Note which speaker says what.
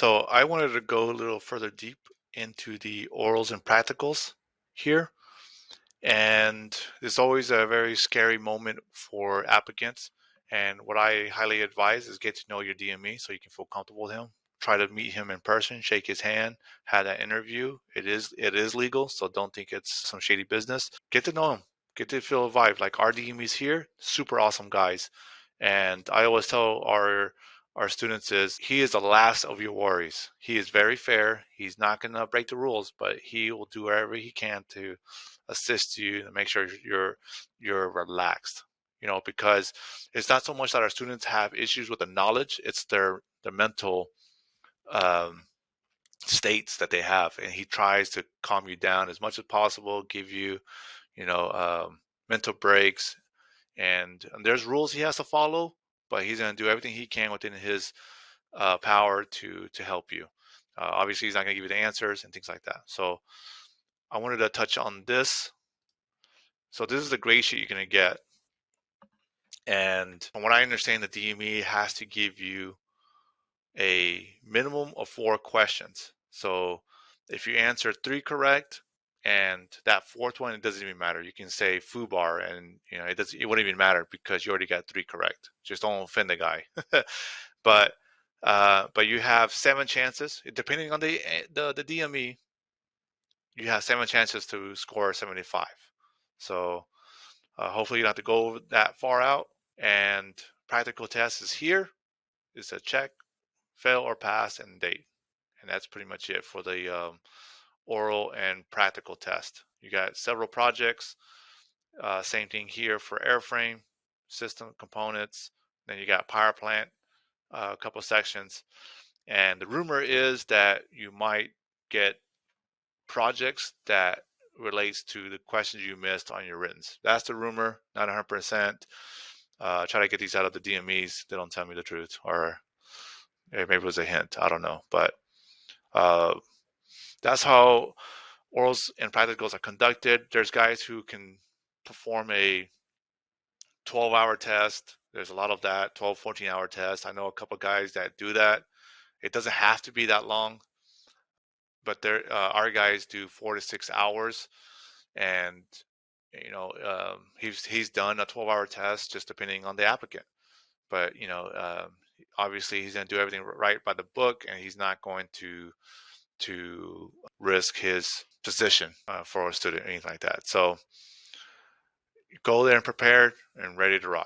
Speaker 1: So I wanted to go a little further deep into the orals and practicals here. And it's always a very scary moment for applicants. And what I highly advise is get to know your DME so you can feel comfortable with him. Try to meet him in person, shake his hand, have that interview. It is legal, so don't think it's some shady business. Get to know him. Get to feel a vibe. Like our DMEs here, super awesome guys. And I always tell our students is he is the last of your worries. He is very fair. He's not going to break the rules, but he will do whatever he can to assist you and make sure you're relaxed. Because it's not so much that our students have issues with the knowledge; it's their mental um, states that they have, and he tries to calm you down as much as possible, give you you know mental breaks, and there's rules he has to follow, but he's going to do everything he can within his power to help you. Obviously, he's not going to give you the answers and things like that. So I wanted to touch on this. So this is the grade sheet you're going to get. And from what I understand, the DME has to give you a minimum of 4 questions. So if you answer 3 correct, and that fourth one, it doesn't even matter. You can say foobar, and it wouldn't even matter because you already got 3 correct. Just don't offend the guy. but but you have 7 chances, depending on the DME. You have 7 chances to score 75. So hopefully you don't have to go that far out. And practical test is here. It's a check, fail or pass, and date. And that's pretty much it for the oral and practical test. You got several projects. Same thing here for airframe, system components. Then you got power plant, a couple sections. And the rumor is that you might get projects that relates to the questions you missed on your writtens. That's the rumor, not 100%. Try to get these out of the DMEs. They don't tell me the truth, or maybe it was a hint. I don't know, but uh, that's how orals and practicals are conducted. There's guys who can perform a 12-hour test. There's a lot of that, 12, 14-hour test. I know a couple guys that do that. It doesn't have to be that long, but our guys do 4 to 6 hours, and he's done a 12-hour test just depending on the applicant. But obviously he's going to do everything right by the book, and he's not going to risk his position for a student or anything like that. So go there and prepared and ready to rock.